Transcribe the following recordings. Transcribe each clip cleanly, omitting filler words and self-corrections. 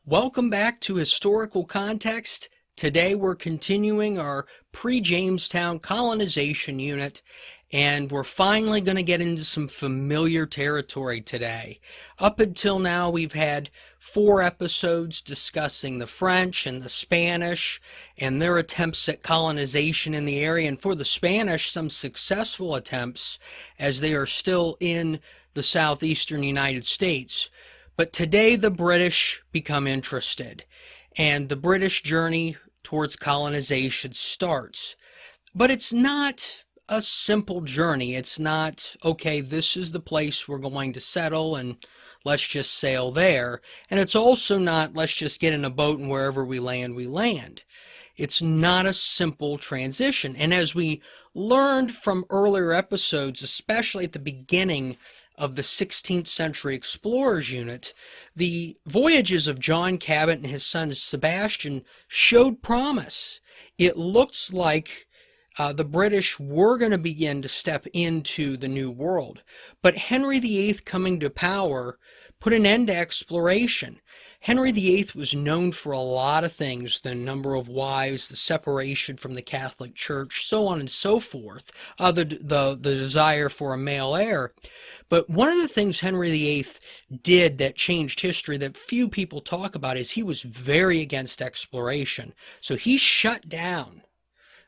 Welcome back to Historical Context. Today we're continuing our pre-Jamestown colonization unit, and we're finally going to get into some familiar territory today. Up until now, we've had 4 episodes discussing the French and the Spanish and their attempts at colonization in the area, and for the Spanish, some successful attempts as they are still in the southeastern United States. But today the British become interested, and the British journey towards colonization starts. But it's not a simple journey. It's not, okay, this is the place we're going to settle and let's just sail there. And it's also not, let's just get in a boat and wherever we land, we land. It's not a simple transition. And as we learned from earlier episodes, especially at the beginning of the 16th century explorers unit, the voyages of John Cabot and his son Sebastian showed promise. It looked like the British were going to begin to step into the New World. But Henry VIII coming to power put an end to exploration. Henry VIII was known for a lot of things: the number of wives, the separation from the Catholic Church, so on and so forth, the desire for a male heir. But one of the things Henry VIII did that changed history that few people talk about is he was very against exploration. So he shut down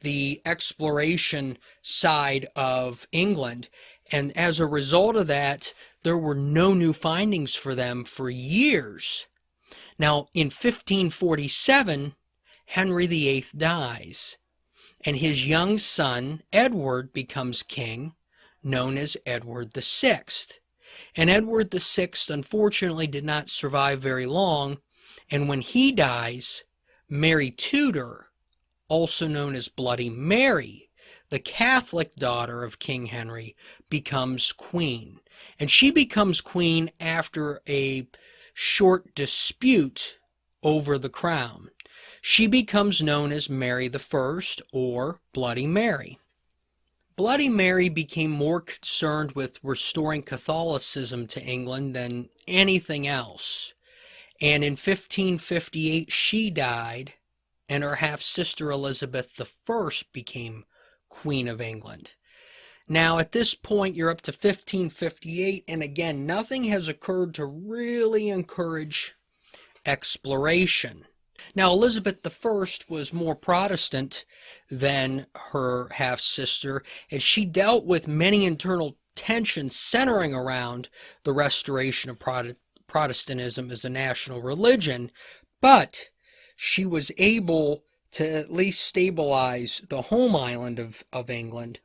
the exploration side of England, and as a result of that, there were no new findings for them for years. Now, in 1547, Henry VIII dies, and his young son, Edward, becomes king, known as Edward VI. And Edward VI, unfortunately, did not survive very long, and when he dies, Mary Tudor, also known as Bloody Mary, the Catholic daughter of King Henry, becomes queen. And she becomes queen after a short dispute over the crown. She becomes known as Mary I, or Bloody Mary. Bloody Mary became more concerned with restoring Catholicism to England than anything else. And in 1558 she died, and her half-sister Elizabeth I became Queen of England. Now, at this point, you're up to 1558, and again, nothing has occurred to really encourage exploration. Now, Elizabeth I was more Protestant than her half-sister, and she dealt with many internal tensions centering around the restoration of Protestantism as a national religion, but she was able to at least stabilize the home island of England.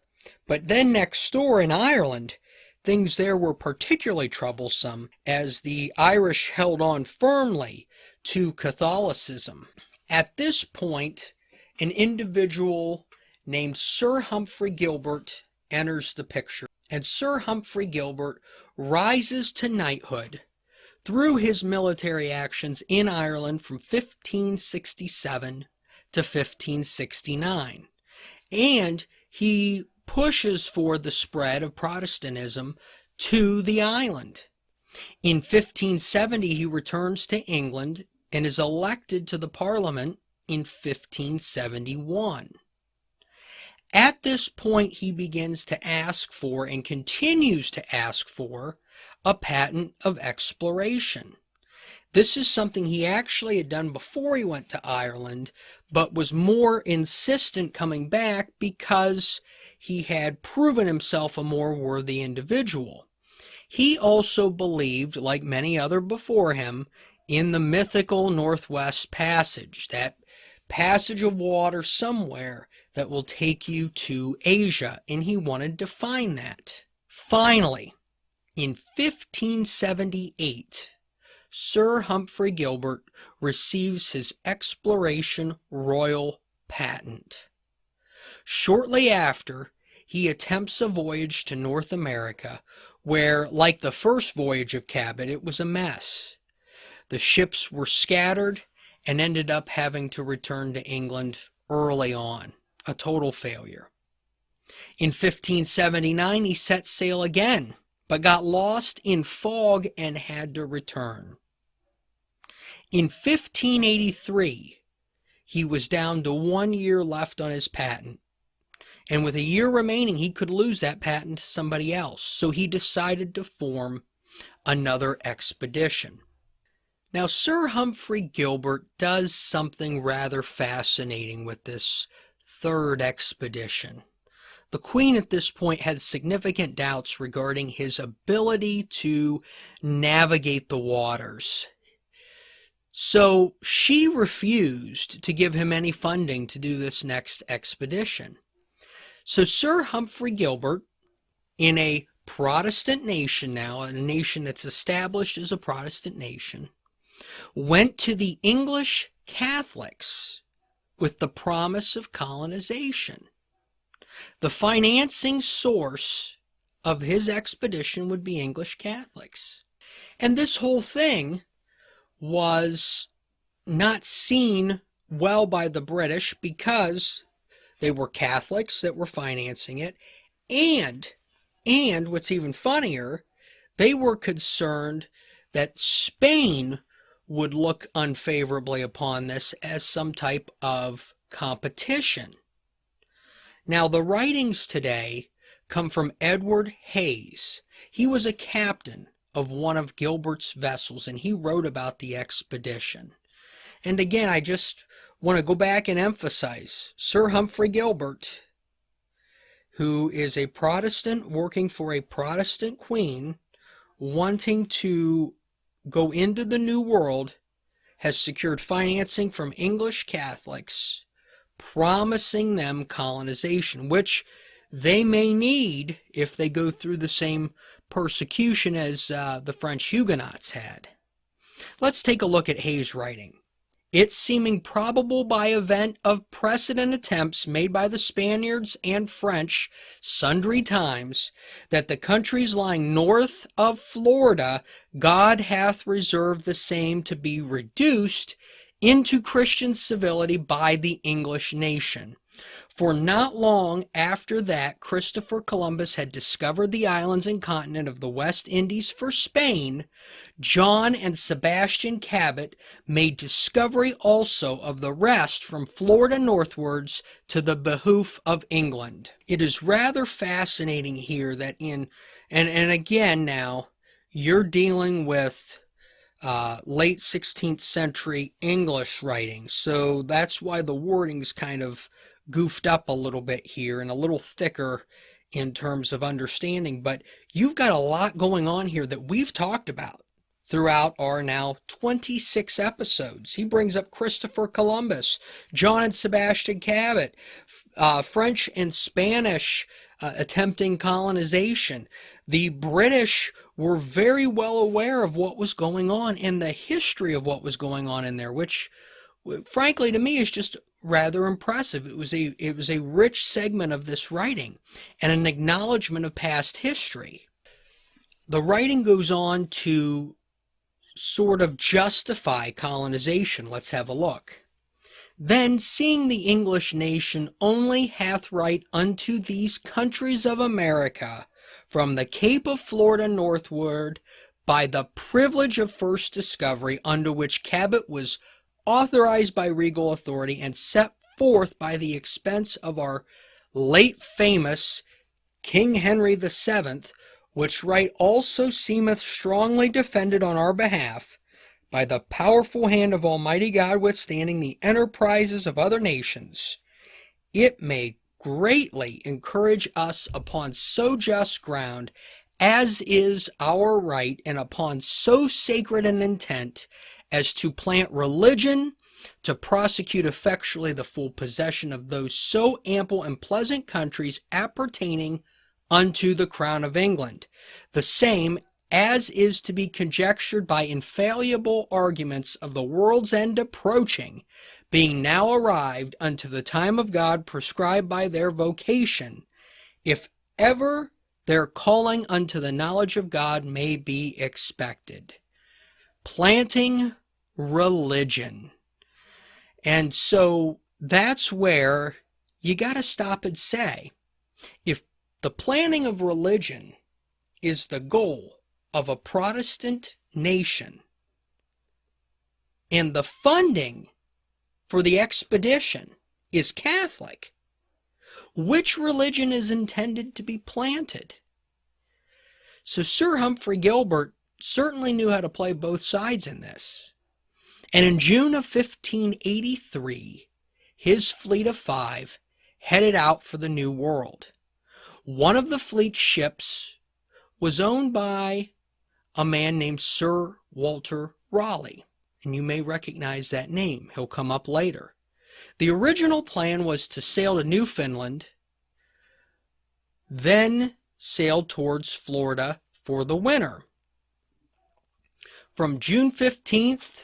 But then next door in Ireland, things there were particularly troublesome as the Irish held on firmly to Catholicism. At this point, an individual named Sir Humphrey Gilbert enters the picture, and Sir Humphrey Gilbert rises to knighthood through his military actions in Ireland from 1567 to 1569. And he pushes for the spread of Protestantism to the island. In 1570, he returns to England and is elected to the Parliament in 1571. At this point, he begins to ask for, and continues to ask for, a patent of exploration. This is something he actually had done before he went to Ireland, but was more insistent coming back because he had proven himself a more worthy individual. He also believed, like many other before him, in the mythical Northwest Passage, that passage of water somewhere that will take you to Asia, and he wanted to find that. Finally, in 1578, Sir Humphrey Gilbert receives his exploration royal patent. Shortly after, he attempts a voyage to North America where, like the first voyage of Cabot, it was a mess. The ships were scattered and ended up having to return to England early on, a total failure. In 1579, he set sail again, but got lost in fog and had to return. In 1583, he was down to 1 year left on his patent. And with a year remaining, he could lose that patent to somebody else. So he decided to form another expedition. Now, Sir Humphrey Gilbert does something rather fascinating with this third expedition. The Queen at this point had significant doubts regarding his ability to navigate the waters. So she refused to give him any funding to do this next expedition. So Sir Humphrey Gilbert, in a Protestant nation now, a nation that's established as a Protestant nation, went to the English Catholics with the promise of colonization. The financing source of his expedition would be English Catholics. And this whole thing was not seen well by the British because they were Catholics that were financing it. And what's even funnier, they were concerned that Spain would look unfavorably upon this as some type of competition. Now, the writings today come from Edward Hayes. He was a captain of one of Gilbert's vessels, and he wrote about the expedition. And again, I just want to go back and emphasize Sir Humphrey Gilbert, who is a Protestant working for a Protestant queen, wanting to go into the New World, has secured financing from English Catholics, promising them colonization, which they may need if they go through the same persecution as the French Huguenots had. Let's take a look at Hayes' writing. It seeming probable by event of precedent attempts made by the Spaniards and French sundry times, that the countries lying north of Florida, God hath reserved the same to be reduced into Christian civility by the English nation. For not long after that, Christopher Columbus had discovered the islands and continent of the West Indies for Spain, John and Sebastian Cabot made discovery also of the rest from Florida northwards to the behoof of England. It is rather fascinating here that and again now, you're dealing with late 16th century English writing, so that's why the wording's kind of goofed up a little bit here and a little thicker in terms of understanding, but you've got a lot going on here that we've talked about throughout our now 26 episodes. He brings up Christopher Columbus, John and Sebastian Cabot, French and Spanish attempting colonization. The British were very well aware of what was going on and the history of what was going on in there, which frankly to me is just rather impressive. It was a rich segment of this writing and an acknowledgement of past history. The writing goes on to sort of justify colonization. Let's have a look. Then, seeing the English nation only hath right unto these countries of America, from the Cape of Florida northward, by the privilege of first discovery, under which Cabot was authorized by regal authority and set forth by the expense of our late famous King Henry VII, which right also seemeth strongly defended on our behalf, by the powerful hand of Almighty God, withstanding the enterprises of other nations, it may greatly encourage us upon so just ground as is our right, and upon so sacred an intent as to plant religion, to prosecute effectually the full possession of those so ample and pleasant countries appertaining unto the crown of England, the same as is to be conjectured by infallible arguments of the world's end approaching, being now arrived unto the time of God prescribed by their vocation, if ever their calling unto the knowledge of God may be expected. Planting religion. And so that's where you got to stop and say, if the planting of religion is the goal of a Protestant nation, and the funding for the expedition is Catholic, which religion is intended to be planted? So Sir Humphrey Gilbert certainly knew how to play both sides in this. And in June of 1583, his fleet of 5 headed out for the New World. One of the fleet's ships was owned by a man named Sir Walter Raleigh, and you may recognize that name. He'll come up later. The original plan was to sail to Newfoundland, then sail towards Florida for the winter. From June 15th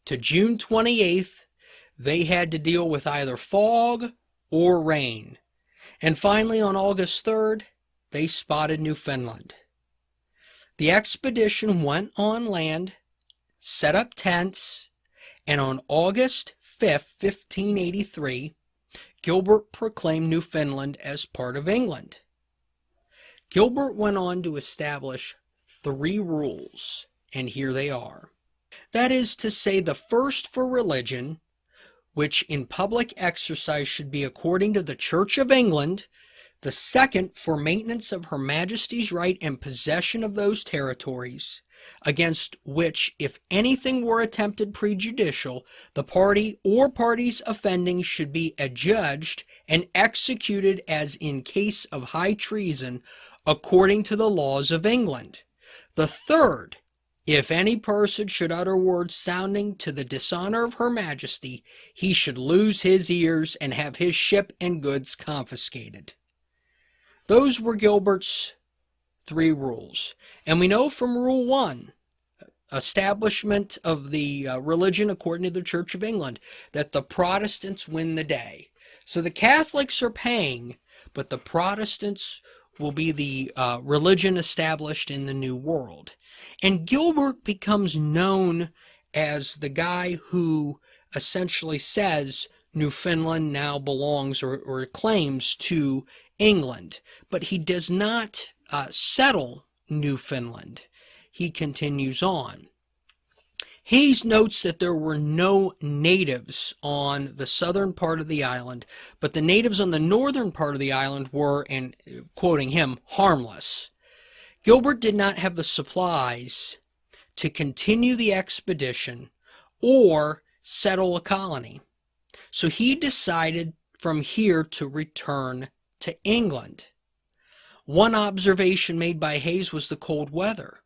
to June 28th, they had to deal with either fog or rain. And finally, on August 3rd, they spotted Newfoundland. The expedition went on land, set up tents, and on August 5th, 1583, Gilbert proclaimed Newfoundland as part of England. Gilbert went on to establish 3 rules, and here they are. That is to say, the first for religion, which in public exercise should be according to the Church of England. The second for maintenance of Her Majesty's right and possession of those territories, against which, if anything were attempted prejudicial, the party or parties offending should be adjudged and executed as in case of high treason, according to the laws of England. The third, if any person should utter words sounding to the dishonor of Her Majesty, he should lose his ears and have his ship and goods confiscated. Those were Gilbert's 3 rules. And we know from Rule 1, establishment of the religion according to the Church of England, that the Protestants win the day. So the Catholics are paying, but the Protestants will be the religion established in the New World. And Gilbert becomes known as the guy who essentially says Newfoundland now belongs or claims to England, but he does not settle Newfoundland. He continues on. Hayes notes that there were no natives on the southern part of the island, but the natives on the northern part of the island were, and quoting him, harmless. Gilbert did not have the supplies to continue the expedition or settle a colony, so he decided from here to return to England. One observation made by Hayes was the cold weather.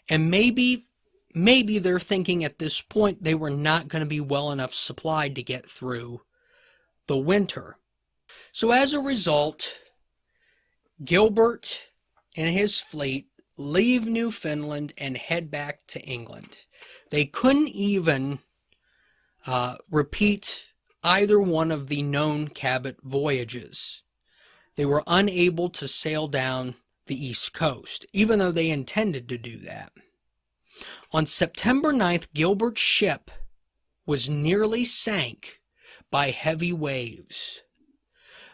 And maybe they're thinking at this point they were not going to be well enough supplied to get through the winter. So as a result, Gilbert and his fleet leave Newfoundland and head back to England. They couldn't even repeat either one of the known Cabot voyages. They were unable to sail down the East Coast, even though they intended to do that. On September 9th, Gilbert's ship was nearly sank by heavy waves.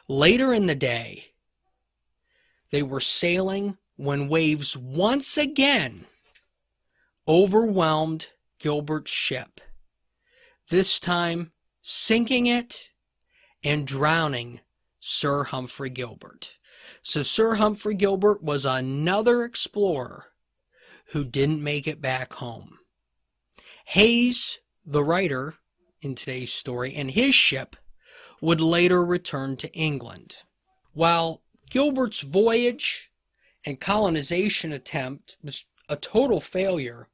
Later in the day, they were sailing when waves once again overwhelmed Gilbert's ship, this time sinking it and drowning Sir Humphrey Gilbert. So Sir Humphrey Gilbert was another explorer who didn't make it back home. Hayes, the writer in today's story, and his ship would later return to England. While Gilbert's voyage and colonization attempt was a total failure,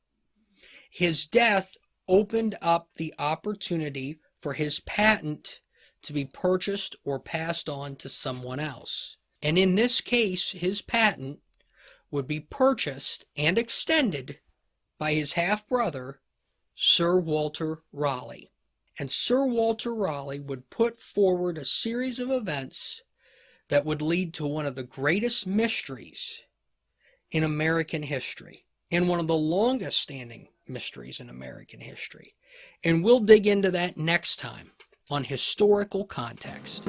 his death opened up the opportunity for his patent to be purchased or passed on to someone else. And in this case, his patent would be purchased and extended by his half-brother, Sir Walter Raleigh. And Sir Walter Raleigh would put forward a series of events that would lead to one of the greatest mysteries in American history, and one of the longest-standing mysteries in American history. And we'll dig into that next time on Historical Context.